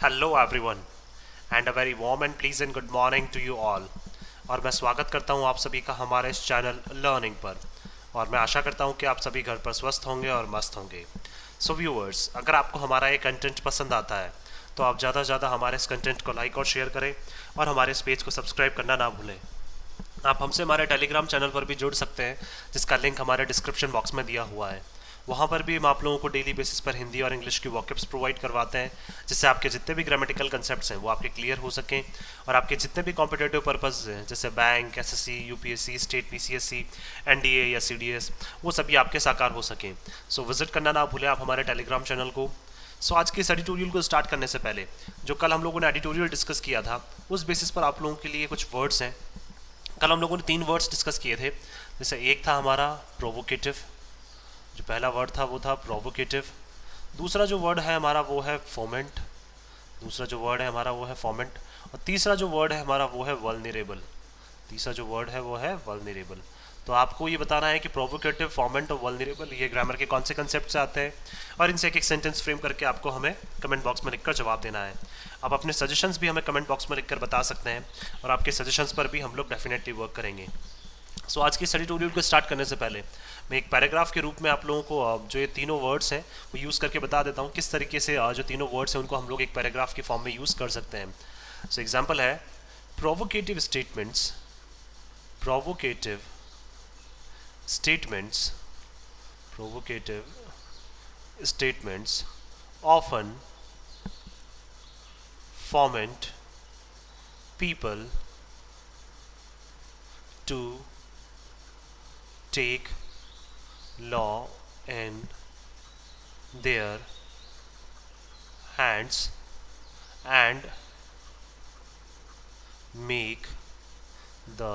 Hello everyone and a very warm and pleasant good morning to you all. और मैं स्वागत करता हूं आप सभी का हमारे इस चैनल लर्निंग पर। और मैं आशा करता हूं कि आप सभी घर पर स्वस्थ होंगे और मस्त होंगे। सो व्यूअर्स, अगर आपको हमारा ये कंटेंट पसंद आता है तो आप ज़्यादा से ज़्यादा हमारे इस कंटेंट को लाइक और शेयर करें और हमारे इस पेज को सब्सक्राइब करना ना भूलें। आप हमसे हमारे टेलीग्राम चैनल पर भी जुड़ सकते हैं, जिसका लिंक हमारे डिस्क्रिप्शन बॉक्स में दिया हुआ है। वहाँ पर भी हम आप लोगों को डेली बेसिस पर हिंदी और इंग्लिश की वॉकअप्स प्रोवाइड करवाते हैं, जिससे आपके जितने भी ग्रामेटिकल कंसेप्ट्स हैं वो आपके क्लियर हो सकें और आपके जितने भी कॉम्पिटेटिव पर्पस हैं जैसे bank, SSC, UPSC, state PCSC, NDA या सीडीएस, वो सभी आपके साकार हो सकें। सो विजिट करना ना भूलें आप हमारे टेलीग्राम चैनल को। सो आज के इस एडिटोरियल को स्टार्ट करने से पहले, जो कल हम लोगों ने एडिटोरियल डिस्कस किया था, उस बेसिस पर आप लोगों के लिए कुछ वर्ड्स हैं। कल हम लोगों ने 3 वर्ड्स डिस्कस किए थे। जैसे एक था हमारा प्रोवोकेटिव, जो पहला वर्ड था वो था प्रोवोकेटिव। दूसरा जो वर्ड है हमारा वो है फोमेंट, दूसरा जो वर्ड है हमारा वो है फोमेंट। और तीसरा जो वर्ड है हमारा वो है वल्नरेबल, तीसरा जो वर्ड है वो है वल्नरेबल। तो आपको ये बताना है कि प्रोवोकेटिव, फॉर्मेंट और वल्नरेबल ये ग्रामर के कौन से कंसेप्ट से आते हैं, और इनसे एक एक सेंटेंस फ्रेम करके आपको हमें कमेंट बॉक्स में लिखकर जवाब देना है। आप अपने सजेशंस भी हमें कमेंट बॉक्स में लिखकर बता सकते हैं और आपके सजेशंस पर भी हम लोग डेफिनेटली वर्क करेंगे। सो आज की स्टडी ट्यूटोरियल को स्टार्ट करने से पहले मैं एक पैराग्राफ के रूप में आप लोगों को जो ये तीनों वर्ड्स हैं वो यूज़ करके बता देता हूँ किस तरीके से जो तीनों वर्ड्स हैं उनको हम लोग एक पैराग्राफ के फॉर्म में यूज़ कर सकते हैं। सो एग्जाम्पल है provocative statements, provocative statements, provocative statements often foment people to take law in their hands and make the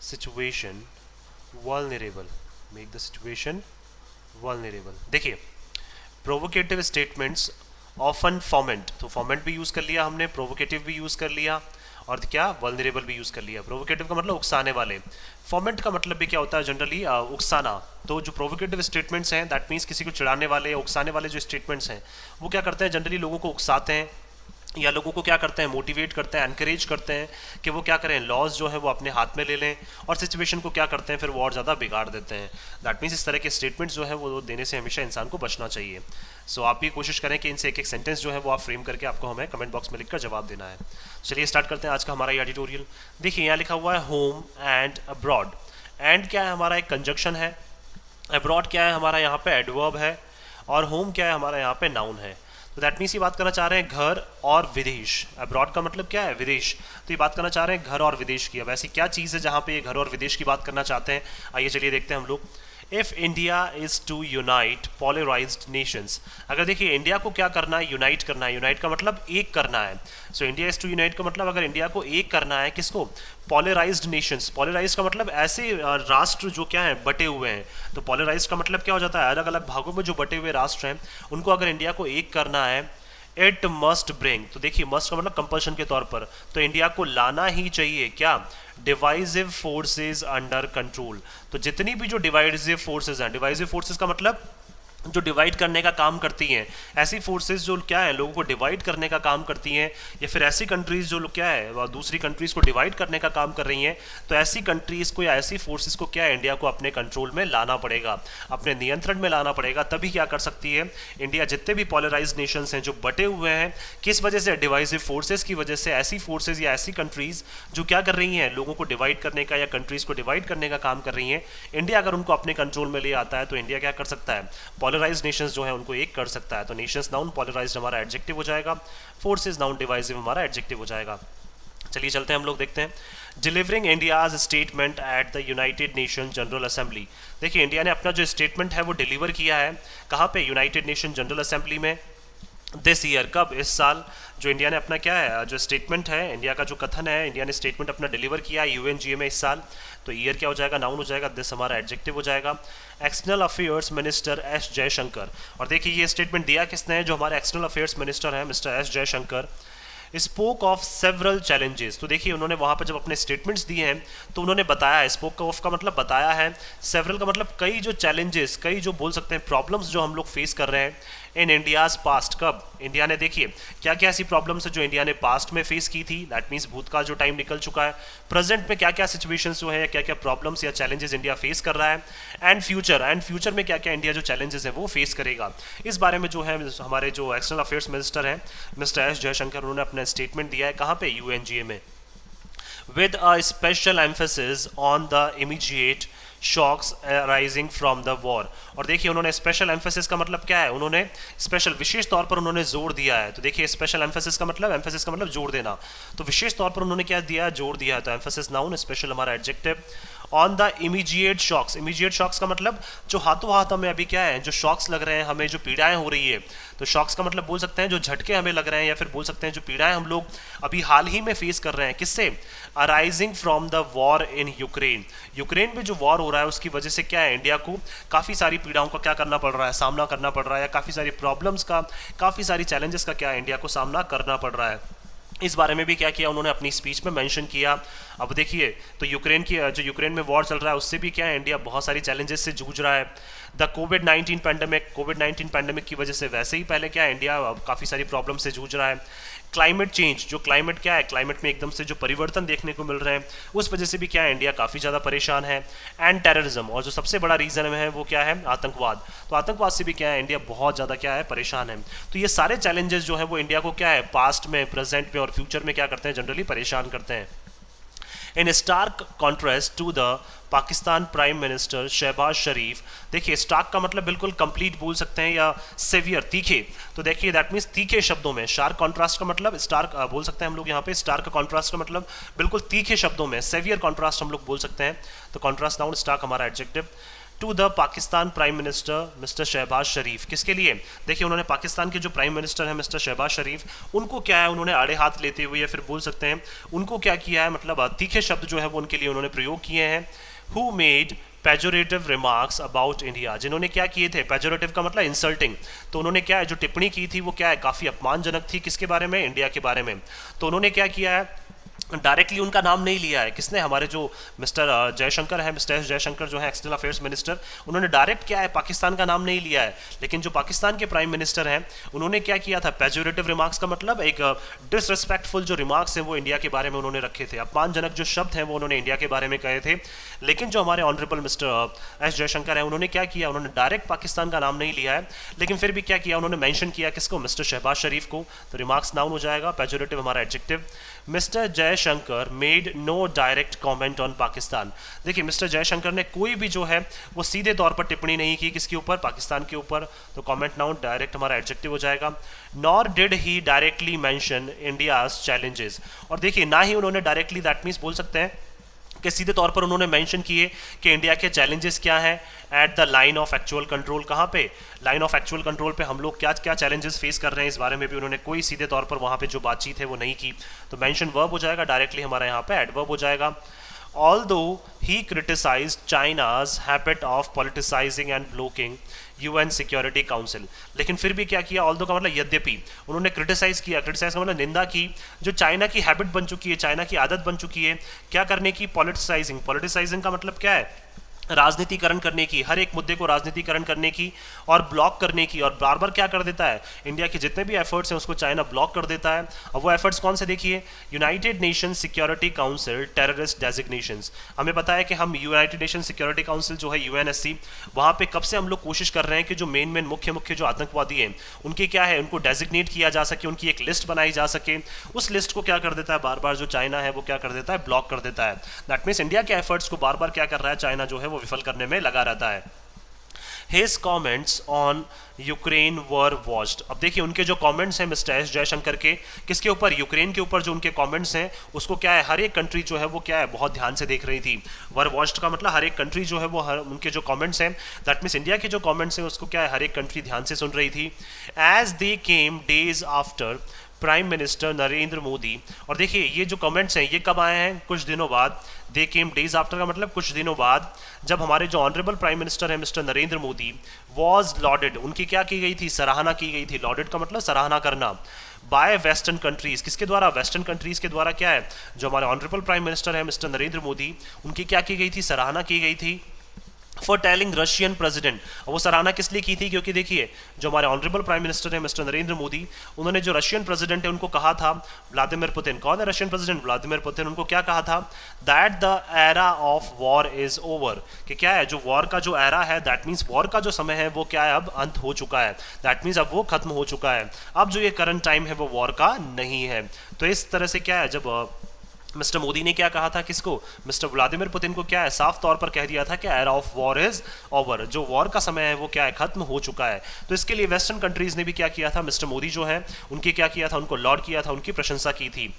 situation vulnerable, make the situation vulnerable। देखिए, प्रोवोकेटिव स्टेटमेंट्स ऑफन फॉर्मेंट, तो फॉर्मेंट भी use कर लिया हमने, प्रोवोकेटिव भी use कर लिया और क्या वल्नरेबल भी यूज़ कर लिया। प्रोवोकेटिव का मतलब उकसाने वाले, फॉर्मेंट का मतलब भी क्या होता है जनरली उकसाना। तो जो प्रोवोकेटिव स्टेटमेंट्स हैं दैट मीन्स किसी को चिढ़ाने वाले या उकसाने वाले जो स्टेटमेंट्स हैं वो क्या करते हैं, जनरली लोगों को उकसाते हैं या लोगों को क्या करते हैं, मोटिवेट करते हैं, एनकरेज करते हैं कि वो क्या करें, लॉज जो है वो अपने हाथ में ले लें और सिचुएशन को क्या करते हैं फिर वो और ज़्यादा बिगाड़ देते हैं। दैट मीन्स इस तरह के स्टेटमेंट्स जो है वो देने से हमेशा इंसान को बचना चाहिए। सो आप भी कोशिश करें कि इनसे एक एक सेंटेंस जो है वो आप फ्रेम करके आपको हमें कमेंट बॉक्स में लिखकर जवाब देना है। चलिए स्टार्ट करते हैं आज का हमारा ये एडिटोरियल। देखिए यहाँ लिखा हुआ है होम एंड अब्रॉड। एंड क्या है, हमारा एक कंजक्शन है। अब्रॉड क्या है, हमारा यहाँ पे एडवर्ब है। और होम क्या है, हमारा यहाँ पे नाउन है। तो दैट मीन्स ये बात करना चाह रहे हैं घर और विदेश। अब्रॉड का मतलब क्या है, विदेश। तो ये बात करना चाह रहे हैं घर और विदेश की। अब ऐसी क्या चीज़ है जहाँ पे ये घर और विदेश की बात करना चाहते हैं, आइए चलिए देखते हैं हम लोग। If India is to unite polarised nations, अगर देखिए इंडिया को क्या करना है, यूनाइट करना है। यूनाइट का मतलब एक करना है। So India is to unite का मतलब अगर इंडिया को एक करना है, किसको, पॉलराइज्ड नेशंस। पॉलराइज्ड का मतलब ऐसे राष्ट्र जो क्या है बटे हुए हैं। तो पॉलराइज्ड का मतलब क्या हो जाता है, अलग अलग भागों में जो बटे हुए राष्ट्र हैं उनको अगर इंडिया को एक करना है। इट मस्ट ब्रिंग, तो देखिए मस्ट का मतलब कंपल्शन के तौर पर, तो इंडिया को लाना ही चाहिए क्या, डिवाइसिव फोर्सेस अंडर कंट्रोल। तो जितनी भी जो डिवाइसिव फोर्सेस हैं, डिवाइसिव फोर्सेस का मतलब जो डिवाइड करने का काम करती हैं, ऐसी फोर्सेस जो क्या है लोगों को डिवाइड करने का काम करती हैं, या फिर ऐसी कंट्रीज जो क्या है दूसरी कंट्रीज को डिवाइड करने का काम कर रही हैं, तो ऐसी कंट्रीज को या ऐसी फोर्सेस को क्या है इंडिया को अपने कंट्रोल में लाना पड़ेगा, अपने नियंत्रण में लाना पड़ेगा। तभी क्या कर सकती है इंडिया जितने भी पॉलराइज्ड नेशंस हैं जो बटे हुए हैं, किस वजह से, डिवाइसिव फोर्सेस की वजह से। ऐसी फोर्सेस या ऐसी कंट्रीज जो क्या कर रही हैं, लोगों को डिवाइड करने का या कंट्रीज को डिवाइड करने का काम कर रही हैं, इंडिया अगर उनको अपने कंट्रोल में ले आता है तो इंडिया क्या कर सकता है, पॉलराइज्ड नेशंस जो है उनको एक कर सकता है। तो नेशंस नाउन, पॉलराइज्ड हमारा एडजेक्टिव हो जाएगा, फोर्सेस नाउन, डिवाइसिव हमारा एडजेक्टिव हो जाएगा। चलिए चलते हैं हम लोग देखते हैं। Delivering India's statement at the United Nation General assembly. देखिए इंडिया ने अपना जो स्टेटमेंट है वो डिलीवर किया है कहाँ पे, यूनाइटेड नेशन जनरल असेंबली में। दिस ईयर, कब, इस साल। जो इंडिया ने अपना क्या है जो स्टेटमेंट है, इंडिया का जो कथन है, इंडिया ने स्टेटमेंट अपना डिलीवर किया है यूएनजीए में इस साल। तो ईयर क्या हो जाएगा, नाउन हो जाएगा, दिस हमारा एडजेक्टिव हो जाएगा। External affairs minister S Jaishankar, और देखिए ये स्टेटमेंट दिया किसने है, जो हमारे एक्सटर्नल अफेयर्स मिनिस्टर हैं mister S Jaishankar. Spoke of several challenges, तो देखिए उन्होंने वहाँ पर जब अपने स्टेटमेंट्स दिए हैं तो उन्होंने बताया है, स्पोक ऑफ का मतलब बताया है, सेवरल का मतलब कई जो चैलेंजेस, कई जो बोल सकते हैं प्रॉब्लम्स जो हम लोग फेस कर रहे हैं इन इंडियाज पास्ट। कब? इंडिया ने देखिए क्या क्या ऐसी प्रॉब्लम्स है जो इंडिया ने पास्ट में फेस की थी, दैट मीन्स भूतकाल जो टाइम निकल चुका है, प्रेजेंट में क्या क्या सिचुएशंस जो है, क्या क्या प्रॉब्लम्स या चैलेंजेस इंडिया फेस कर रहा है, एंड फ्यूचर में क्या क्या इंडिया जो चैलेंजेस है वो फेस करेगा। इस बारे में जो है हमारे जो एक्सटर्नल अफेयर्स मिनिस्टर हैं मिस्टर एस जयशंकर, उन्होंने अपना स्टेटमेंट दिया है कहाँ पे? यूएनजीए में, with a special emphasis on the immediate shocks arising from the war। और देखिए उन्होंने स्पेशल एम्फेसिस का मतलब क्या है? उन्होंने स्पेशल विशेष तौर पर उन्होंने जोर दिया है। तो देखिए स्पेशल एम्फेसिस का मतलब जोर देना, तो विशेष तौर पर उन्होंने क्या दिया है? जोर दिया है। तो एम्फेसिस नाउन, स्पेशल हमारा adjective. On the immediate shocks, immediate shocks का मतलब जो हाथों हाथ हमें अभी क्या है, जो शॉक्स लग रहे हैं, हमें जो पीड़ाएं हो रही है, तो शॉक्स का मतलब बोल सकते हैं जो झटके हमें लग रहे हैं, या फिर बोल सकते हैं जो पीड़ाएं हम लोग अभी हाल ही में फेस कर रहे हैं। किससे? Arising from the war in Ukraine. Ukraine में जो वॉर हो रहा है उसकी वजह से क्या है, इंडिया को काफ़ी सारी पीड़ाओं का क्या करना पड़ रहा है, सामना करना पड़ रहा है, या काफ़ी सारी प्रॉब्लम्स का, काफ़ी सारी चैलेंजेस का क्या है, इंडिया को सामना करना पड़ रहा है। इस बारे में भी क्या किया उन्होंने अपनी स्पीच में मेंशन किया। अब देखिए तो यूक्रेन में वॉर चल रहा है उससे भी क्या है, इंडिया बहुत सारी चैलेंजेस से जूझ रहा है। द कोविड-19 पैंडेमिक की वजह से वैसे ही पहले क्या है, इंडिया काफ़ी सारी प्रॉब्लम से जूझ रहा है। क्लाइमेट चेंज, जो क्लाइमेट क्या है, क्लाइमेट में एकदम से जो परिवर्तन देखने को मिल रहे हैं उस वजह से भी क्या है, इंडिया काफ़ी ज़्यादा परेशान है। एंड टेररिज्म, और जो सबसे बड़ा रीज़न है वो क्या है, आतंकवाद। तो आतंकवाद से भी क्या है, इंडिया बहुत ज़्यादा क्या है, परेशान है। तो ये सारे चैलेंजेस जो है वो इंडिया को क्या है, पास्ट में, प्रेजेंट में और फ्यूचर में क्या करते हैं, जनरली परेशान करते हैं। In stark contrast to the Pakistan prime minister Shahbaz Sharif, देखिए स्टार्क का मतलब बिल्कुल कंप्लीट बोल सकते हैं, या सेवियर, तीखे। तो देखिए दैट मीन्स तीखे शब्दों में, शार्क कॉन्ट्रास्ट का मतलब स्टार्क बोल सकते हैं हम लोग यहाँ पे, स्टार्क कॉन्ट्रास्ट का मतलब बिल्कुल तीखे शब्दों में, सेवियर कॉन्ट्रास्ट हम लोग बोल सकते हैं। तो कॉन्ट्रास्ट नाउन, स्टार्क हमारा adjective. To the Pakistan prime minister mister Shahbaz Sharif, किसके लिए? देखिए उन्होंने पाकिस्तान के जो प्राइम मिनिस्टर हैं मिस्टर शहबाज शरीफ, उनको क्या है, उन्होंने आड़े हाथ लेते हुए, या फिर बोल सकते हैं उनको क्या किया है, मतलब तीखे शब्द जो है वो उनके लिए उन्होंने प्रयोग किए हैं। Who made pejorative remarks about India, जिन्होंने क्या किए थे, पेजोरेटिव का मतलब इंसल्टिंग, तो उन्होंने क्या है, जो टिप्पणी की थी वो क्या है, काफ़ी अपमानजनक थी। किसके बारे में? इंडिया के बारे में। तो उन्होंने क्या किया है, डायरेक्टली उनका नाम नहीं लिया है। किसने? हमारे जो मिस्टर जयशंकर है, मिस्टर एस जयशंकर जो है एक्सटर्नल अफेयर्स मिनिस्टर, उन्होंने डायरेक्ट क्या है, पाकिस्तान का नाम नहीं लिया है। लेकिन जो पाकिस्तान के प्राइम मिनिस्टर हैं उन्होंने क्या किया था, पेजोरेटिव रिमार्क्स का मतलब एक डिसरिस्पेक्टफुल जो रिमार्क्स हैं वो इंडिया के बारे में उन्होंने रखे थे, अपमानजनक जो शब्द हैं वो उन्होंने इंडिया के बारे में कहे थे। लेकिन जो हमारे ऑनरेबल मिस्टर एस जयशंकर हैं उन्होंने क्या किया, उन्होंने डायरेक्ट पाकिस्तान का नाम नहीं लिया है, लेकिन फिर भी क्या किया, उन्होंने मेंशन किया किसको, मिस्टर शहबाज शरीफ को। तो रिमार्क्स नाउन हो जाएगा, पेजोरेटिव हमारा adjective. Mister Jaishankar made no direct comment on Pakistan, देखिए मिस्टर जयशंकर ने कोई भी जो है वो सीधे तौर पर टिप्पणी नहीं की, किसके ऊपर, पाकिस्तान के ऊपर। तो कमेंट नाउन, डायरेक्ट हमारा एडजेक्टिव हो जाएगा। Nor did he directly mention India's challenges, और देखिए ना ही उन्होंने डायरेक्टली, दैट मीन्स बोल सकते हैं कि सीधे तौर पर उन्होंने मेंशन किए कि इंडिया के चैलेंजेस क्या हैं at the line of actual control. कहाँ पे? लाइन ऑफ एक्चुअल कंट्रोल पे हम लोग क्या क्या चैलेंजेस फेस कर रहे हैं, इस बारे में भी उन्होंने कोई सीधे तौर पर वहाँ पे जो बातचीत है वो नहीं की। तो मेंशन वर्ब हो जाएगा, डायरेक्टली हमारा यहाँ पे एडवर्ब हो जाएगा। Although he criticized China's habit of politicizing and blocking UN Security Council, लेकिन फिर भी क्या किया, although का मतलब यद्यपि, उन्होंने क्रिटिसाइज किया, क्रिटिसाइज का मतलब निंदा की, जो चाइना की हैबिट बन चुकी है, चाइना की आदत बन चुकी है क्या करने की, पॉलिटिसाइजिंग। पॉलिटिसाइजिंग का मतलब क्या है, राजनीतिकरण करने की, हर एक मुद्दे को राजनीतिकरण करने की और ब्लॉक करने की, और बार बार क्या कर देता है, इंडिया के जितने भी एफर्ट्स हैं उसको चाइना ब्लॉक कर देता है। अब वो एफर्ट्स कौन से, देखिए United nation security council terrorist designations, हमें पता है कि हम यूनाइटेड नेशन सिक्योरिटी काउंसिल जो है यूएनएससी, वहाँ पे कब से हम लोग कोशिश कर रहे हैं कि जो मेन मुख्य जो आतंकवादी हैं उनके क्या है, उनको डेजिग्नेट किया जा सके, उनकी एक लिस्ट बनाई जा सके। उस लिस्ट को क्या कर देता है, बार बार जो चाइना है वो क्या कर देता है, ब्लॉक कर देता है। दैट मीन्स इंडिया के एफर्ट्स को बार बार क्या कर रहा है, चाइना जो है वो विफल करने में लगा रहता है। His comments on Ukraine were watched, अब देखिए उनके जो कमेंट्स हैं मिस्टर एस जयशंकर के, किसके ऊपर, यूक्रेन के ऊपर जो उनके कमेंट्स हैं उसको क्या है, हर एक कंट्री जो है वो क्या है, बहुत ध्यान से देख रही थी। वर वॉच्ड का मतलब हर एक कंट्री जो है वो उनके जो कमेंट्स हैं, दैट मीन्स इंडिया के जो कमेंट्स हैं उसको क्या है, हर एक कंट्री ध्यान से सुन रही थी। As they came days after prime minister Narendra Modi, और देखिए ये जो कमेंट्स हैं ये कब आए हैं, कुछ दिनों बाद। दे केम डेज आफ्टर का मतलब कुछ दिनों बाद, जब हमारे जो ऑनरेबल प्राइम मिनिस्टर हैं mister Narendra Modi was loaded, उनकी क्या की गई थी, सराहना की गई थी। लॉडेड का मतलब सराहना करना। बाय वेस्टर्न कंट्रीज, किसके द्वारा, वेस्टर्न कंट्रीज के द्वारा क्या है, जो हमारे ऑनरेबल प्राइम मिनिस्टर हैं मिस्टर नरेंद्र मोदी, उनकी क्या की गई थी, सराहना की गई थी। For telling Russian president. वो सराहना किस लिए की थी, क्योंकि देखिए जो हमारे ऑनरेबल प्राइम मिनिस्टर है मिस्टर नरेंद्र मोदी, उन्होंने जो रशियन प्रेसिडेंट है उनको कहा था, व्लादिमीर पुतिन, कौन है रशियन प्रेसिडेंट, व्लादिमीर पुतिन, उनको क्या कहा था, that the era of war is over, कि क्या है जो वॉर का जो एरा है, दैट मीन्स वॉर का जो समय है वो क्या है, अब अंत हो चुका है, दैट मीन्स अब वो खत्म हो चुका है, अब जो ये करंट टाइम है वो वॉर का नहीं है। तो इस तरह से क्या है, जब मिस्टर मोदी ने क्या कहा था, किसको, मिस्टर व्लादिमीर पुतिन को क्या है, साफ तौर पर कह दिया था कि era of war is over, जो वॉर का समय है वो क्या है, खत्म हो चुका है। तो इसके लिए वेस्टर्न कंट्रीज ने भी क्या किया था, मिस्टर मोदी जो है उनके क्या किया था, उनको लॉर्ड किया था, उनकी प्रशंसा की थी।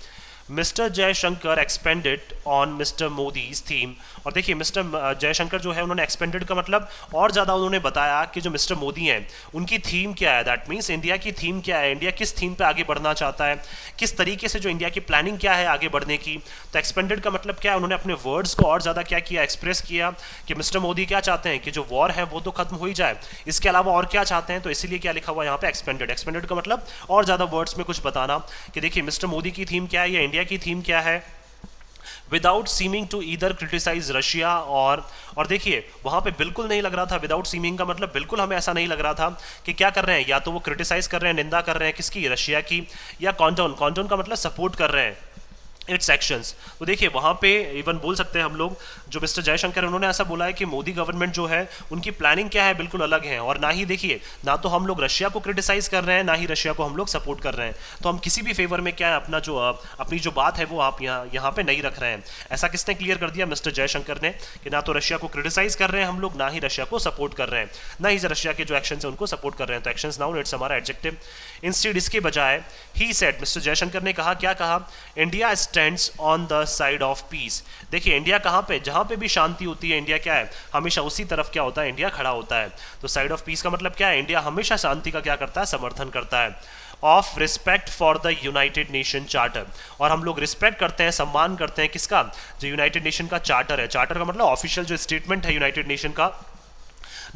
Mister Jaishankar expanded on mister Modi's theme, और देखिए मिस्टर जयशंकर जो है उन्होंने एक्सपेंडेड का मतलब और ज़्यादा उन्होंने बताया कि जो मिस्टर मोदी हैं उनकी थीम क्या है, दैट मीन्स इंडिया की थीम क्या है, इंडिया किस थीम पे आगे बढ़ना चाहता है, किस तरीके से जो इंडिया की प्लानिंग क्या है आगे बढ़ने की। तो एक्सपेंडेड का मतलब क्या है, उन्होंने अपने वर्ड्स को और ज़्यादा क्या किया, एक्सप्रेस किया कि मिस्टर मोदी क्या चाहते हैं कि जो वॉर है वो तो खत्म हो ही जाए, इसके अलावा और क्या चाहते हैं, तो इसीलिए क्या लिखा हुआ यहाँ पे एक्सपेंडेड। एक्सपेंडेड का मतलब और ज़्यादा वर्ड्स में कुछ बताना कि देखिए मिस्टर मोदी की थीम क्या है या इंडिया की थीम क्या है, without seeming to either criticise Russia, और देखिए वहां पे बिल्कुल नहीं लग रहा था, विदाउट सीमिंग का मतलब बिल्कुल हमें ऐसा नहीं लग रहा था कि क्या कर रहे हैं, या तो वो क्रिटिसाइज कर रहे हैं, निंदा कर रहे हैं किसकी, रशिया की, या कॉन्डोन, कॉन्डोन का मतलब सपोर्ट कर रहे हैं इट्स एक्शंस। तो देखिए वहाँ पे इवन बोल सकते हैं हम लोग, जो मिस्टर जयशंकर उन्होंने ऐसा बोला है कि मोदी गवर्नमेंट जो है उनकी प्लानिंग क्या है बिल्कुल अलग है, और ना ही देखिए ना तो हम लोग रशिया को क्रिटिसाइज कर रहे हैं, ना ही रशिया को हम लोग सपोर्ट कर रहे हैं, तो हम किसी भी फेवर में क्या है अपनी जो बात है वो आप यहाँ पे नहीं रख रहे हैं। ऐसा किसने क्लियर कर दिया, मिस्टर जयशंकर ने, कि ना तो रशिया को क्रिटिसाइज कर रहे हैं हम लोग, ना ही रशिया को सपोर्ट कर रहे हैं, ना ही रशिया के जो एक्शन है उनको सपोर्ट कर रहे हैं। तो एक्शंस नाउन इट्स हमारा एडजेक्टिव। इंस्टेड इसके बजाय ही सेड, मिस्टर जयशंकर ने कहा, क्या कहा, India stands on the side of peace. देखिए इंडिया कहाँ पे, जहाँ पे भी शांति होती है इंडिया क्या है, हमेशा उसी तरफ क्या होता है, इंडिया खड़ा होता है। तो साइड ऑफ पीस का मतलब क्या है, इंडिया हमेशा शांति का क्या करता है, समर्थन करता है। Of respect for the United nation charter, और हम लोग रिस्पेक्ट करते हैं, सम्मान करते हैं किसका, जो यूनाइटेड नेशन का चार्टर है। चार्टर का मतलब ऑफिशियल जो स्टेटमेंट है यूनाइटेड नेशन का,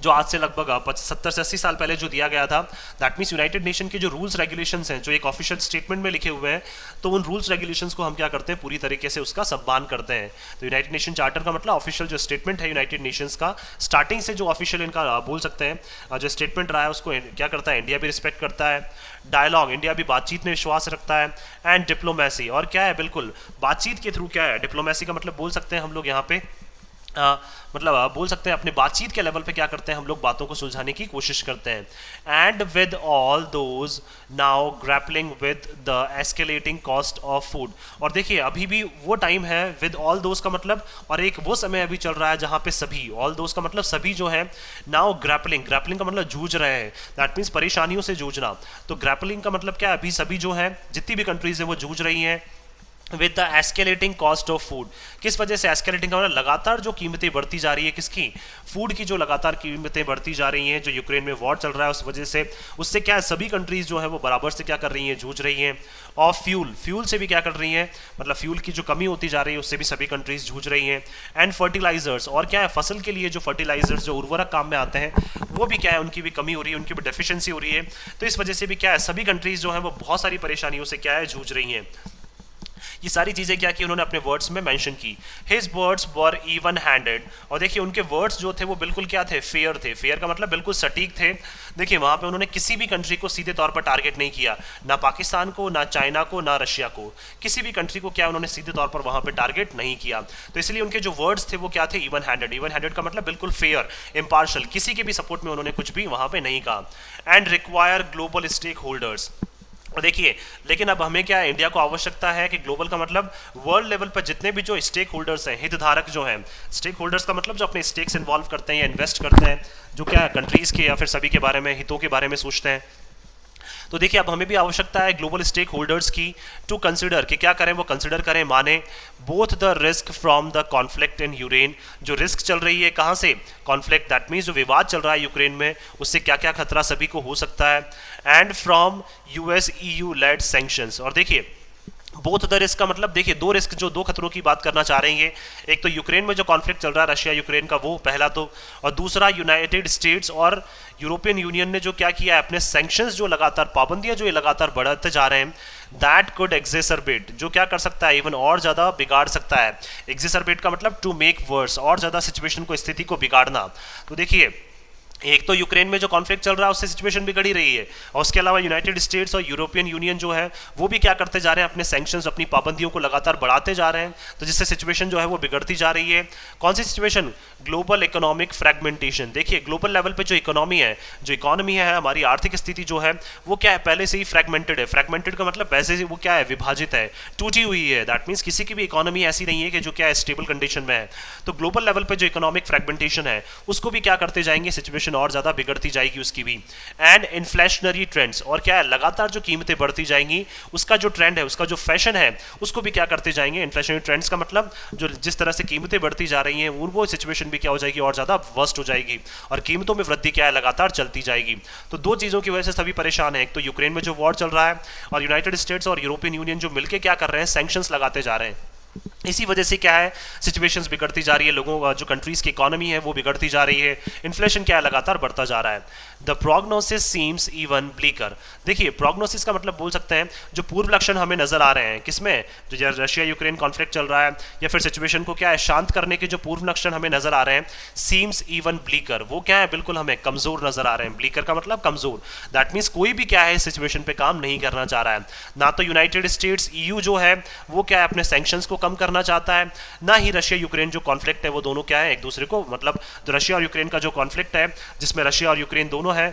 जो आज से लगभग 70 से 80 साल पहले जो दिया गया था, दैट मीन्स यूनाइटेड नेशन के जो रूल्स रेगुलेशंस हैं जो एक ऑफिशियल स्टेटमेंट में लिखे हुए हैं, तो उन रूल्स रेगुलेशंस को हम क्या करते हैं, पूरी तरीके से उसका सम्मान करते हैं। तो यूनाइटेड नेशन चार्टर का मतलब ऑफिशियल जो स्टेटमेंट है यूनाइटेड नेशंस का, स्टार्टिंग से जो ऑफिशियल इनका बोल सकते हैं जो स्टेटमेंट रहा है उसको क्या करता है, इंडिया भी रिस्पेक्ट करता है। डायलॉग, इंडिया भी बातचीत में विश्वास रखता है। एंड डिप्लोमेसी, और क्या है, बिल्कुल बातचीत के थ्रू क्या है, डिप्लोमेसी का मतलब बोल सकते हैं हम लोग यहाँ पे मतलब बोल सकते हैं अपने बातचीत के लेवल पे क्या करते हैं हम लोग, बातों को सुलझाने की कोशिश करते हैं। And with all those now grappling with the escalating cost of food, और देखिए अभी भी वो टाइम है, विद ऑल दोज का मतलब, और एक वो समय अभी चल रहा है जहाँ पे सभी, ऑल दोज का मतलब सभी जो है, नाउ ग्रैपलिंग, ग्रैपलिंग का मतलब जूझ रहे हैं, दैट मीन्स परेशानियों से जूझना। तो ग्रैपलिंग का मतलब क्या है, अभी सभी जो है जितनी भी कंट्रीज है वो जूझ रही हैं with the escalating cost of food. किस वजह से एस्केलेटिंग का मतलब लगातार जो कीमतें बढ़ती जा रही है, किसकी, फूड की जो लगातार कीमतें बढ़ती जा रही हैं, जो यूक्रेन में वॉर चल रहा है उस वजह से, उससे क्या है सभी कंट्रीज जो है वो बराबर से क्या कर रही हैं, जूझ रही हैं। और फ्यूल, फ्यूल से भी क्या कर रही हैं, मतलब फ्यूल की जो कमी होती जा रही है उससे भी सभी कंट्रीज जूझ रही हैं। एंड फर्टिलाइजर्स, और क्या है, फसल के लिए जो फर्टिलाइजर्स जो उर्वरक काम में आते हैं वो भी क्या है, उनकी भी कमी हो रही है, उनकी भी डेफिशिएंसी हो रही है। तो इस वजह से भी क्या है, सभी कंट्रीज जो है वो बहुत सारी परेशानियों से क्या है, जूझ रही हैं। ये सारी चीज़ें क्या की उन्होंने अपने वर्ड्स में मेंशन की। His words were even handed, और देखिए उनके वर्ड्स जो थे वो बिल्कुल क्या थे, फेयर थे। फेयर का मतलब बिल्कुल सटीक थे। देखिए वहाँ पे उन्होंने किसी भी कंट्री को सीधे तौर पर टारगेट नहीं किया, ना पाकिस्तान को, ना चाइना को, ना रशिया को, किसी भी कंट्री को क्या उन्होंने सीधे तौर पर वहाँ पे टारगेट नहीं किया। तो इसलिए उनके जो वर्ड्स थे वो क्या थे, इवन हैंडेड। इवन हैंडेड का मतलब बिल्कुल फेयर, इम्पार्शल, किसी के भी सपोर्ट में उन्होंने कुछ भी वहाँ पे नहीं कहा। And require global stakeholders, और देखिए लेकिन अब हमें क्या है, इंडिया को आवश्यकता है कि ग्लोबल का मतलब वर्ल्ड लेवल पर जितने भी जो स्टेक होल्डर्स हैं, हितधारक जो हैं, स्टेक होल्डर्स का मतलब जो अपने स्टेक्स इन्वॉल्व करते हैं या इन्वेस्ट करते हैं, जो क्या है कंट्रीज़ के या फिर सभी के बारे में, हितों के बारे में सोचते हैं। तो देखिए अब हमें भी आवश्यकता है ग्लोबल स्टेक होल्डर्स की टू कंसिडर, कि क्या करें, वो कंसिडर करें, माने both the risk from the conflict in Ukraine, जो रिस्क चल रही है कहाँ से, कॉन्फ्लिक्ट, दैट मीन्स जो विवाद चल रहा है यूक्रेन में, उससे क्या क्या खतरा सभी को हो सकता है। And from US EU led sanctions, और देखिए बोथ द रिस्क का मतलब देखिए, दो रिस्क, जो दो खतरों की बात करना चाह रहे हैं ये, एक तो यूक्रेन में जो कॉन्फ्लिक्ट चल रहा है रशिया यूक्रेन का, वो पहला तो, और दूसरा यूनाइटेड स्टेट्स और यूरोपियन यूनियन ने जो क्या किया है, अपने सैंक्शंस जो लगातार, पाबंदियां जो ये लगातार बढ़ाते जा रहे हैं, दैट कुड एग्जेसरबेट, जो क्या कर सकता है, इवन और ज़्यादा बिगाड़ सकता है। एग्जेसरबेट का मतलब टू मेक वर्स, और ज़्यादा सिचुएशन को, स्थिति को बिगाड़ना। तो देखिए, एक तो यूक्रेन में जो कॉन्फ्लिक्ट चल रहा है उससे सिचुएशन बिगड़ी रही है, और उसके अलावा यूनाइटेड स्टेट्स और यूरोपियन यूनियन जो है वो भी क्या करते जा रहे हैं, अपने सैंक्शंस, अपनी पाबंदियों को लगातार बढ़ाते जा रहे हैं, तो जिससे सिचुएशन जो है वो बिगड़ती जा रही है। कौन सी सिचुएशन? Global economic fragmentation. देखिए, ग्लोबल लेवल पे जो इकोनॉमी है, हमारी आर्थिक स्थिति जो है वो क्या है, पहले से ही फ्रेगमेंटेड है। फ्रेगमेंटेड का मतलब वैसे ही वो क्या है, विभाजित है, टूटी हुई है। दैट मीन्स किसी की भी इकोनॉमी ऐसी नहीं है कि जो क्या है स्टेबल कंडीशन में है। तो ग्लोबल लेवल पे जो इकोनॉमिक फ्रेगमेंटेशन है उसको भी क्या करते जाएंगे, सिचुएशन और ज़्यादा बिगड़ती जाएगी उसकी भी। एंड इन्फ्लेशनरी ट्रेंड्स, और क्या है, लगातार जो कीमतें बढ़ती जाएंगी, उसका जो ट्रेंड है, उसका जो फैशन है, उसको भी क्या करते जाएंगे। इन्फ्लेशनरी ट्रेंड्स का मतलब जो जिस तरह से कीमतें बढ़ती जा रही हैं, वो सिचुएशन भी क्या हो जाएगी, और ज़्यादा वर्स्ट हो जाएगी, और कीमतों में वृद्धि क्या है, लगातार चलती जाएगी। तो दो चीज़ों की वजह से सभी परेशान है, एक तो यूक्रेन में जो वॉर चल रहा है, और यूनाइटेड स्टेट्स और यूरोपियन यूनियन जो मिलकर क्या कर रहे हैं, सैंक्शंस लगाते जा रहे हैं। इसी वजह से क्या है, सिचुएशंस बिगड़ती जा रही है, लोगों का जो कंट्रीज की इकोनॉमी है वो बिगड़ती जा रही है, इन्फ्लेशन क्या है, लगातार बढ़ता जा रहा है। The prognosis seems even bleaker. देखिए, प्रोग्नोसिस का मतलब बोल सकते हैं जो पूर्व लक्षण हमें नजर आ रहे हैं, किसमें, जो रशिया यूक्रेन कॉन्फ्लिक्ट चल रहा है, या फिर सिचुएशन को क्या है शांत करने के जो पूर्व लक्षण हमें नजर आ रहे हैं, सीम्स इवन ब्लीकर, वो क्या है, बिल्कुल हमें कमजोर नजर आ रहे हैं। ब्लीकर का मतलब कमजोर। दैट मीन्स कोई भी क्या है इस सिचुएशन पे काम नहीं करना चाह रहा है। ना तो यूनाइटेड स्टेट्स, ईयू जो है वो क्या है अपने सैंक्शंस को कम करना चाहता है, ना ही रशिया यूक्रेन जो कॉन्फ्लिक्ट है वो दोनों क्या है एक दूसरे को, मतलब तो रशिया और यूक्रेन का जो कॉन्फ्लिक्ट है जिसमें रशिया और यूक्रेन दोनों है,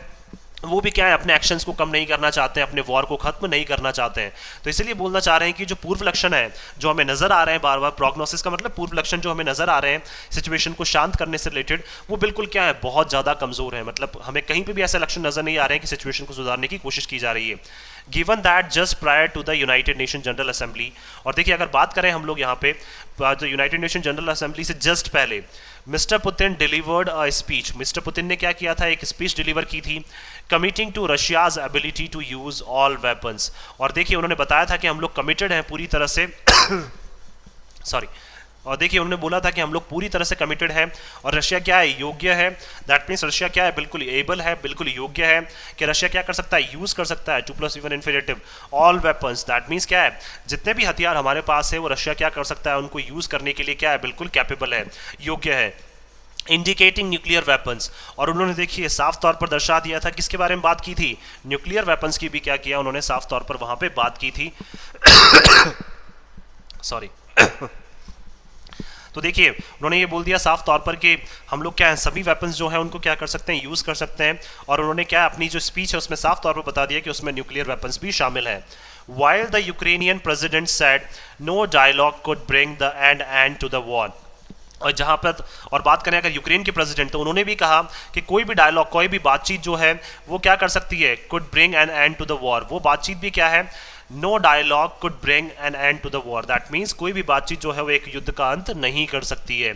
वो भी क्या है अपने एक्शंस को कम नहीं करना चाहते हैं, अपने वॉर को खत्म नहीं करना चाहते हैं। तो इसलिए बोलना चाह रहे हैं कि जो पूर्व लक्षण है जो हमें नजर आ रहे हैं बार बार, प्रोग्नोसिस का मतलब पूर्व लक्षण जो हमें नजर आ रहे हैं सिचुएशन को शांत करने से रिलेटेड, वो बिल्कुल क्या है, बहुत ज़्यादा कमजोर है। मतलब हमें कहीं पर भी ऐसे लक्षण नजर नहीं आ रहे हैं कि सिचुएशन को सुधारने की कोशिश की जा रही है। Given that just prior to the United Nation General Assembly, और देखिए अगर बात करें हम लोग यहाँ पे तो यूनाइटेड नेशन जनरल असेंबली से जस्ट पहले mister Putin delivered a speech. Mister Putin ने क्या किया था, एक स्पीच डिलीवर की थी, committing to Russia's ability to use all weapons. और देखिए उन्होंने बताया था कि हम लोग कमिटेड हैं पूरी तरह से सॉरी, और देखिए उन्होंने बोला था कि हम लोग पूरी तरह से कमिटेड हैं, और रशिया क्या है, योग्य है। दैट मीन्स रशिया क्या है, बिल्कुल एबल है, बिल्कुल योग्य है कि रशिया क्या कर सकता है, यूज़ कर सकता है 2+1 infinitive all weapons. That means क्या है, जितने भी हथियार हमारे पास है वो रशिया क्या कर सकता है, उनको यूज़ करने के लिए क्या है, बिल्कुल कैपेबल है, योग्य है। इंडिकेटिंग न्यूक्लियर वेपन्स, और उन्होंने देखिए साफ तौर पर दर्शा दिया था, किसके बारे में बात की थी, न्यूक्लियर वेपन्स की भी क्या किया उन्होंने साफ तौर पर वहाँ पर बात की थी सॉरी तो देखिए उन्होंने ये बोल दिया साफ तौर पर कि हम लोग क्या है, सभी वेपन्स जो है उनको क्या कर सकते हैं, यूज़ कर सकते हैं। और उन्होंने क्या अपनी जो स्पीच है उसमें साफ तौर पर बता दिया कि उसमें न्यूक्लियर वेपन्स भी शामिल है। While the Ukrainian president said no dialogue could bring the end to the war, और जहाँ पर और बात करें अगर यूक्रेन के प्रेसिडेंट, तो उन्होंने भी कहा कि कोई भी डायलॉग, कोई भी बातचीत जो है वो क्या कर सकती है, could bring an end to the war. वो बातचीत भी क्या है, no dialogue could bring an end to the war. That means कोई भी बातचीत जो है वो एक युद्ध का अंत नहीं कर सकती है।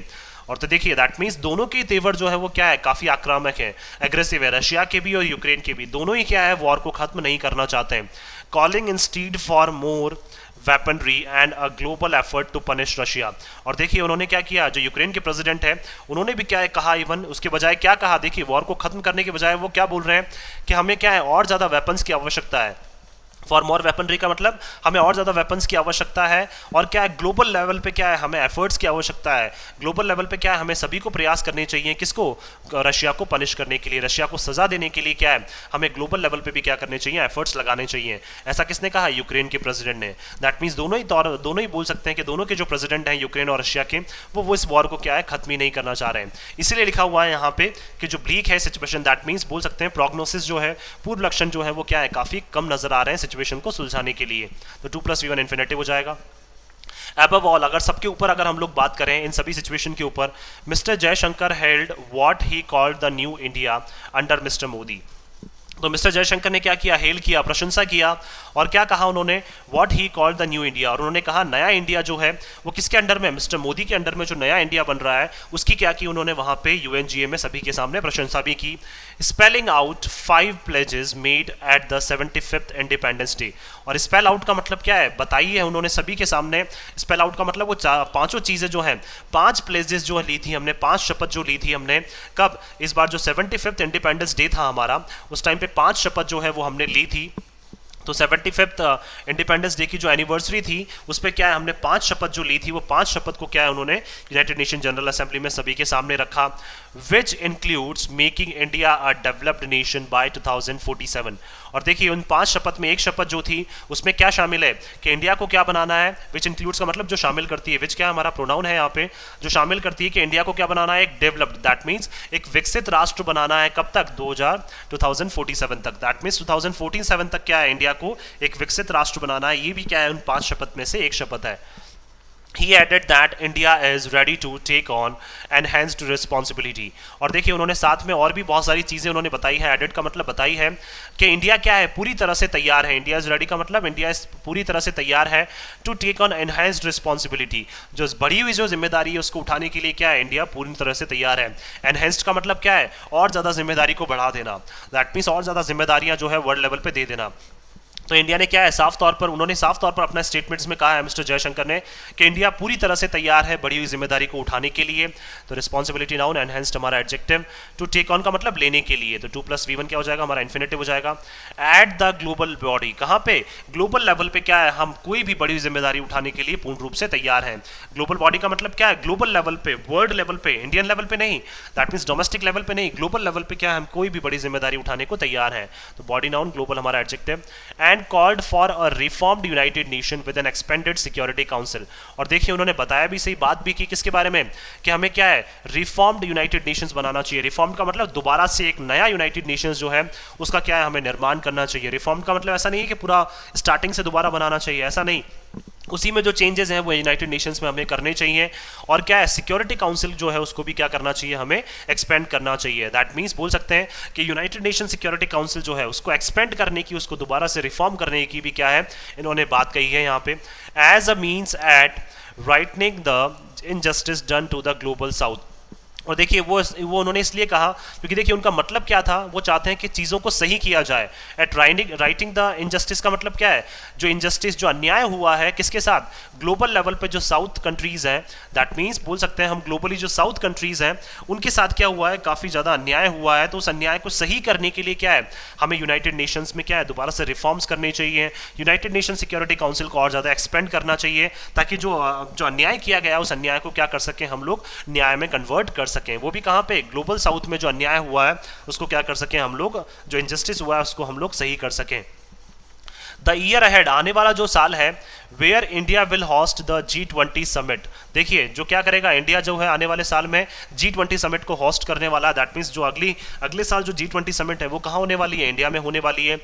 और तो देखिए दैट मीन्स दोनों के तेवर जो है वो क्या है, काफ़ी आक्रामक है, एग्रेसिव है, रशिया के भी और यूक्रेन के भी, दोनों ही क्या है वॉर को खत्म नहीं करना चाहते हैं। Calling instead for more weaponry and a global effort to punish Russia. और देखिए उन्होंने क्या किया, जो यूक्रेन के प्रेसिडेंट है उन्होंने भी क्या है कहा, इवन उसके बजाय क्या कहा, देखिए वॉर को खत्म करने के बजाय वो क्या बोल रहे हैं कि हमें क्या है और ज़्यादा वेपन्स की आवश्यकता है। फॉर मोर वेपनरी का मतलब हमें और ज़्यादा वेपन्स की आवश्यकता है, और क्या है ग्लोबल लेवल पे क्या है हमें एफर्ट्स की आवश्यकता है। ग्लोबल लेवल पे क्या है हमें सभी को प्रयास करने चाहिए, किसको, रशिया को पनिश करने के लिए, रशिया को सजा देने के लिए क्या है हमें ग्लोबल लेवल पे भी क्या करने चाहिए, एफर्ट्स लगाने चाहिए। ऐसा किसने कहा, यूक्रेन के प्रेसिडेंट ने। दैट मीन्स दोनों ही बोल सकते हैं कि दोनों के जो प्रेसिडेंट हैं यूक्रेन और रशिया के, वो इस वॉर को क्या है खत्म ही नहीं करना चाह रहे हैं। इसीलिए लिखा हुआ है यहाँ पे कि जो ब्लीक है सिचुएशन, दैट मीन्स बोल सकते हैं प्रोग्नोसिस जो है, पूर्व लक्षण जो है वो क्या है काफ़ी कम नजर आ रहे हैं सिचुएशन को सुलझाने के लिए। तो 2+v1 इन्फिनेटिव हो जाएगा। अबव ऑल, अगर सबके ऊपर अगर हम लोग बात करें इन सभी सिचुएशन के ऊपर, mister Jaishankar held what he called the new India under mister Modi. तो मिस्टर जयशंकर ने क्या किया, हेल किया, प्रशंसा किया, और क्या कहा उन्होंने, what he called the new India. और उन्होंने कहा नया इंडिया जो है वो किसके अंडर में, मिस्टर मोदी के अंडर में जो नया इंडिया बन रहा है उसकी क्या की उन्होंने वहाँ पे UNGA में सभी के सामने प्रशंसा भी की। Spelling out 5 pledges made at the 75th independence day. और स्पेल आउट का मतलब क्या है बताइए है उन्होंने सभी के सामने। स्पेल आउट का मतलब वो पांचों चीजें जो हैं, 5 प्लेजेस जो ली थी हमने, 5 शपथ जो ली थी हमने, कब, इस बार जो 75th इंडिपेंडेंस डे था हमारा, उस टाइम पे 5 शपथ जो है वो हमने ली थी। तो 75th इंडिपेंडेंस डे की जो एनिवर्सरी थी उस पर क्या है, हमने 5 शपथ जो ली थी, वो 5 शपथ को क्या है उन्होंने यूनाइटेड नेशन जनरल असेंबली में सभी के सामने रखा, which includes making India a developed nation by 2047। और देखिए उन 5 शपथ में एक शपथ जो थी उसमें क्या शामिल है कि इंडिया को क्या बनाना है, विच इंक्लूड्स का मतलब जो शामिल करती है, विच क्या हमारा प्रोनाउन है यहाँ पे, जो शामिल करती है कि इंडिया को क्या बनाना है, एक डेवलप्ड, दैट मीन्स एक विकसित राष्ट्र बनाना है, कब तक, 2047 तक, दैट मीन्स 2047 तक क्या है, इंडिया को एक विकसित राष्ट्र बनाना है। ये भी क्या है उन 5 शपथ में से एक शपथ है। He added that India is ready to take on enhanced responsibility। और देखिए उन्होंने साथ में और भी बहुत सारी चीज़ें उन्होंने बताई है, एडेड का मतलब बताई है कि इंडिया क्या है, पूरी तरह से तैयार है, इंडिया इज रेडी का मतलब इंडिया पूरी तरह से तैयार है to take on enhanced responsibility, जो बढ़ी हुई जो जिम्मेदारी है उसको उठाने के लिए क्या है, इंडिया पूरी तरह से तैयार है। एनहेंस्ड का मतलब क्या है, और ज़्यादा जिम्मेदारी को बढ़ा देना, दैट मीन्स और ज़्यादा जिम्मेदारियाँ जो है वर्ल्ड लेवल पर दे देना। तो इंडिया ने क्या है, साफ तौर पर उन्होंने साफ तौर पर अपना स्टेटमेंट्स में कहा है मिस्टर जयशंकर ने कि इंडिया पूरी तरह से तैयार है बड़ी हुई जिम्मेदारी को उठाने के लिए। तो रिस्पॉन्सिबिलिटी नाउन, एनहेंस्ड हमारा एडजेक्टिव, टू टेक ऑन का मतलब लेने के लिए, तो 2+V1 क्या हो जाएगा हमारा इन्फिनेटिव हो जाएगा। एट द ग्लोबल बॉडी, कहाँ पे, ग्लोबल लेवल पे क्या है, हम कोई भी बड़ी जिम्मेदारी उठाने के लिए पूर्ण रूप से तैयार हैं। ग्लोबल बॉडी का मतलब क्या है, ग्लोबल लेवल पे, वर्ल्ड लेवल पे, इंडियन लेवल पे नहीं, दैट मीन्स डोमेस्टिक लेवल पे नहीं, ग्लोबल लेवल पे क्या है, हम कोई भी बड़ी जिम्मेदारी उठाने को तैयार हैं। तो बॉडी नाउन, ग्लोबल हमारा adjective. And called for a reformed United Nation with an expanded Security Council। और देखिए उन्होंने बताया भी, सही बात भी की, किसके बारे में, कि हमें क्या है, रिफॉर्म्ड यूनाइटेड नेशंस बनाना चाहिए। रिफॉर्म का मतलब दोबारा से एक नया यूनाइटेड नेशंस जो है उसका क्या है, हमें निर्माण करना चाहिए। रिफॉर्म का मतलब ऐसा नहीं है कि पूरा स्टार्टिंग से दोबारा बनाना चाहिए, ऐसा नहीं, उसी में जो चेंजेस हैं वो यूनाइटेड नेशंस में हमें करने चाहिए। और क्या है, सिक्योरिटी काउंसिल जो है उसको भी क्या करना चाहिए, हमें एक्सपेंड करना चाहिए। दैट मीन्स बोल सकते हैं कि यूनाइटेड नेशन सिक्योरिटी काउंसिल जो है उसको एक्सपेंड करने की, उसको दोबारा से रिफॉर्म करने की भी क्या है, इन्होंने बात कही है यहाँ पे, as a means at righting the injustice done to the global south. और देखिए वो उन्होंने इसलिए कहा क्योंकि देखिए उनका मतलब क्या था, वो चाहते हैं कि चीज़ों को सही किया जाए। एट राइटिंग द इनजस्टिस का मतलब क्या है, जो इनजस्टिस, जो अन्याय हुआ है किसके साथ, ग्लोबल लेवल पे जो साउथ कंट्रीज़ हैं, दैट मीन्स बोल सकते हैं हम ग्लोबली जो साउथ कंट्रीज़ हैं उनके साथ क्या हुआ है, काफ़ी ज़्यादा अन्याय हुआ है। तो उस अन्याय को सही करने के लिए क्या है, हमें यूनाइटेड नेशंस में क्या है, दोबारा से रिफॉर्म्स करने चाहिए। यूनाइटेड नेशन सिक्योरिटी काउंसिल को और ज़्यादा एक्सपेंड करना चाहिए ताकि जो अन्याय किया गया उस अन्याय को क्या कर सकें हम लोग, न्याय में कन्वर्ट कर सकें। वो भी कहाँ पे, ग्लोबल साउथ में जो अन्याय हुआ है उसको क्या कर सकें हम लोग, जो इनजस्टिस हुआ है उसको हम लोग सही कर सकें। द ईयर अहेड, आने वाला जो साल है, where India will host the G20 summit. देखिए जो क्या करेगा, इंडिया जो है आने वाले साल में G20 समिट को होस्ट करने वाला है। दैट मीन्स जो अगले साल जो G20 समिट है वो कहाँ होने वाली है, इंडिया में होने वाली है।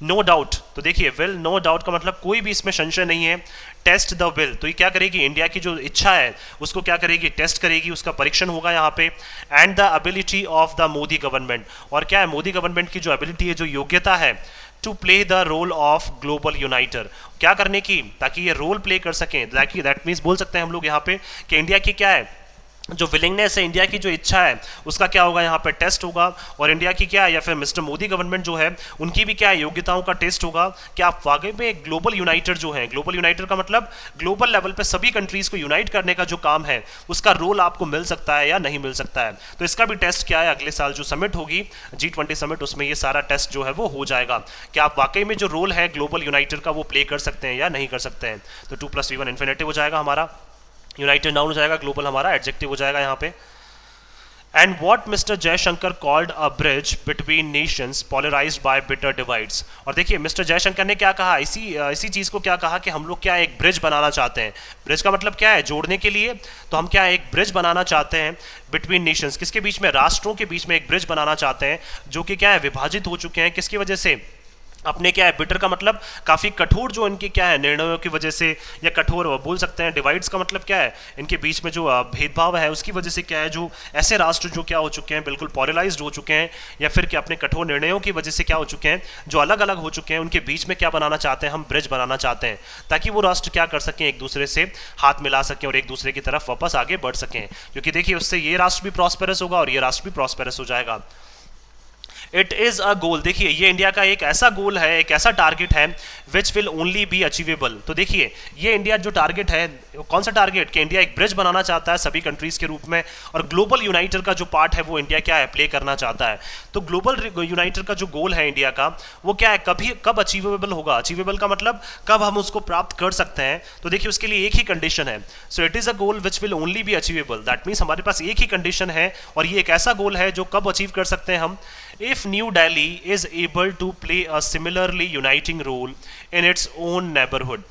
नो डाउट, तो देखिए विल, नो डाउट का मतलब कोई भी इसमें संशय नहीं है। टेस्ट द विल, तो ये क्या करेगी, इंडिया की जो इच्छा है उसको क्या करेगी, टेस्ट करेगी, उसका परीक्षण होगा यहाँ पे। And the ability of the Modi government, और क्या है, मोदी गवर्नमेंट की जो एबिलिटी है, जो योग्यता है, to play the role of global uniter, क्या करने की, ताकि ये रोल प्ले कर सकें। दैट मीन्स बोल सकते हैं हम लोग यहाँ पे कि इंडिया की क्या है, जो विलिंगनेस है, इंडिया की जो इच्छा है उसका क्या होगा, यहाँ पे टेस्ट होगा। और इंडिया की क्या है, या फिर मिस्टर मोदी गवर्नमेंट जो है उनकी भी क्या है, योग्यताओं का टेस्ट होगा कि आप वाकई में ग्लोबल यूनाइटर जो है, ग्लोबल यूनाइटर का मतलब ग्लोबल लेवल पे सभी कंट्रीज को यूनाइट करने का जो काम है उसका रोल आपको मिल सकता है या नहीं मिल सकता है। तो इसका भी टेस्ट क्या है, अगले साल जो समिट होगी G20 समिट, उसमें ये सारा टेस्ट जो है वो हो जाएगा कि आप वाकई में जो रोल है ग्लोबल यूनाइटर का वो प्ले कर सकते हैं या नहीं कर सकते हैं। तो 2+V1 इन्फिनेटिव हो जाएगा हमारा, यूनाइटेड नाउन हो जाएगा, ग्लोबल हमारा एडजेक्टिव हो जाएगा यहाँ पे। And what mister Jaishankar called a bridge between nations polarised by bitter divides. और देखिए मिस्टर जयशंकर ने क्या कहा, इसी चीज़ को क्या कहा कि हम लोग क्या एक ब्रिज बनाना चाहते हैं। ब्रिज का मतलब क्या है, जोड़ने के लिए, तो हम क्या एक ब्रिज बनाना चाहते हैं बिटवीन नेशंस, किसके बीच में, राष्ट्रों के बीच में एक ब्रिज बनाना चाहते हैं जो कि क्या है, विभाजित हो चुके हैं, किसकी वजह से, अपने क्या है, बिटर का मतलब काफ़ी कठोर जो इनके क्या है निर्णयों की वजह से, या कठोर बोल सकते हैं। डिवाइड्स का मतलब क्या है, इनके बीच में जो भेदभाव है उसकी वजह से क्या है, जो ऐसे राष्ट्र जो क्या हो चुके हैं, बिल्कुल पोलराइज्ड हो चुके हैं, या फिर क्या अपने कठोर निर्णयों की वजह से क्या हो चुके हैं, जो अलग अलग हो चुके हैं, उनके बीच में क्या बनाना चाहते हैं, हम ब्रिज बनाना चाहते हैं ताकि वो राष्ट्र क्या कर सकें, एक दूसरे से हाथ मिला सकें और एक दूसरे की तरफ वापस आगे बढ़ सकें। क्योंकि देखिए उससे ये राष्ट्र भी प्रॉस्पेरस होगा और ये राष्ट्र भी प्रॉस्पेरस हो जाएगा। इट इज अ गोल, देखिए ये इंडिया का एक ऐसा गोल है, एक ऐसा टारगेट है which will only B achievable. तो देखिए ये इंडिया जो टारगेट है, कौन सा टारगेट, कि इंडिया एक ब्रिज बनाना चाहता है सभी कंट्रीज के रूप में, और ग्लोबल यूनाइटर का जो पार्ट है वो इंडिया क्या है, प्ले करना चाहता है। तो ग्लोबल यूनाइटर का जो गोल है इंडिया का, वो क्या है, कब अचीवेबल होगा, अचीवेबल का मतलब कब हम उसको प्राप्त कर सकते हैं। तो देखिए उसके लिए एक ही कंडीशन है, so it is a goal which will only B achievable, that means हमारे पास एक ही कंडीशन है, और ये एक ऐसा गोल है जो कब अचीव कर सकते हैं हम, if New Delhi is able to play a similarly uniting role in its own neighborhood।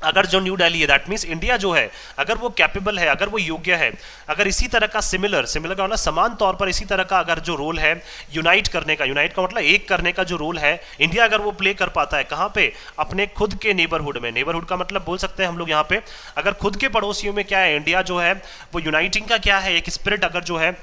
अगर जो न्यू दिल्ली है, दैट मीन्स इंडिया जो है, अगर वो कैपेबल है, अगर वो योग्य है, अगर इसी तरह का सिमिलर का मतलब समान तौर पर इसी तरह का अगर जो रोल है यूनाइट करने का, यूनाइट का मतलब एक करने का जो रोल है, इंडिया अगर वो प्ले कर पाता है, कहाँ पे, अपने खुद के नेबरहुड में। नेबरहुड का मतलब बोल सकते हैं हम लोग यहाँ पे, अगर खुद के पड़ोसियों में क्या है, इंडिया जो है वो यूनाइटिंग का क्या है, एक स्पिरिट अगर जो है,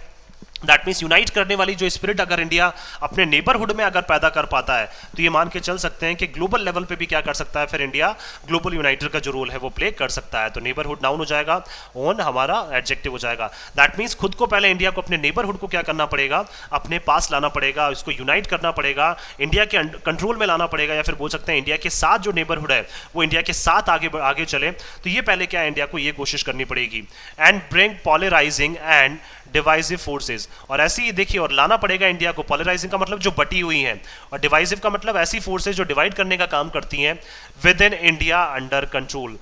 दैट मीन्स यूनाइट करने वाली जो स्पिरिट अगर इंडिया अपने नेबरहुड में अगर पैदा कर पाता है, तो ये मान के चल सकते हैं कि ग्लोबल लेवल पे भी क्या कर सकता है, फिर इंडिया ग्लोबल यूनाइटर का जो रोल है वो प्ले कर सकता है। तो नेबरहुड नाउन हो जाएगा, ओन हमारा एडजेक्टिव हो जाएगा। दैट मीन्स खुद को पहले इंडिया को अपने नेबरहुड को क्या करना पड़ेगा, अपने पास लाना पड़ेगा, इसको यूनाइट करना पड़ेगा, इंडिया के कंट्रोल में लाना पड़ेगा, या फिर बोल सकते हैं इंडिया के साथ जो नेबरहुड है वो इंडिया के साथ आगे चले। तो ये पहले क्या है, इंडिया को ये कोशिश करनी पड़ेगी। And bring polarising and divisive forces, और ऐसी देखिए, और लाना पड़ेगा इंडिया को, पॉलराइजिंग का मतलब जो बटी हुई है, और डिवाइसिव का मतलब ऐसी फोर्सेस जो डिवाइड करने का काम करती हैं, with in India under control,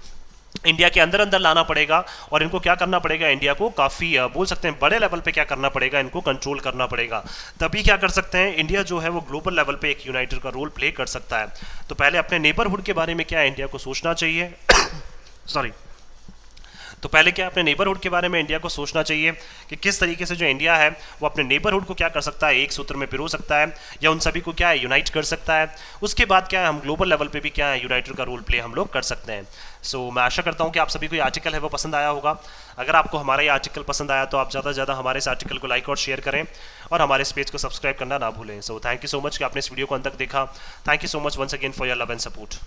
India के अंदर अंदर लाना पड़ेगा, और इनको क्या करना पड़ेगा, इंडिया को काफ़ी बोल सकते हैं बड़े लेवल पे क्या करना पड़ेगा, इनको कंट्रोल करना पड़ेगा। तभी क्या कर सकते हैं, इंडिया जो है वो ग्लोबल लेवल पे एक यूनाइटर का रोल प्ले कर सकता है। तो पहले अपने नेबरहुड के बारे में क्या है, इंडिया को सोचना चाहिए सॉरी तो पहले क्या अपने नेबरहुड के बारे में इंडिया को सोचना चाहिए कि किस तरीके से जो इंडिया है वो अपने नेबरहुड को क्या कर सकता है, एक सूत्र में पिरो सकता है, या उन सभी को क्या है, यूनाइट कर सकता है। उसके बाद क्या है, हम ग्लोबल लेवल पे भी क्या है, यूनाइटर का रोल प्ले हम लोग कर सकते हैं। सो मैं आशा करता हूँ कि आप सभी को ये आर्टिकल है वो पसंद आया होगा। अगर आपको हमारा ये आर्टिकल पसंद आया तो आप ज़्यादा से ज़्यादा हमारे इस आर्टिकल को लाइक और शेयर करें, और हमारे इस पेज को सब्सक्राइब करना ना भूलें। So thank you so much कि आपने इस वीडियो को अंत तक देखा। Thank you so much once again for your love and support.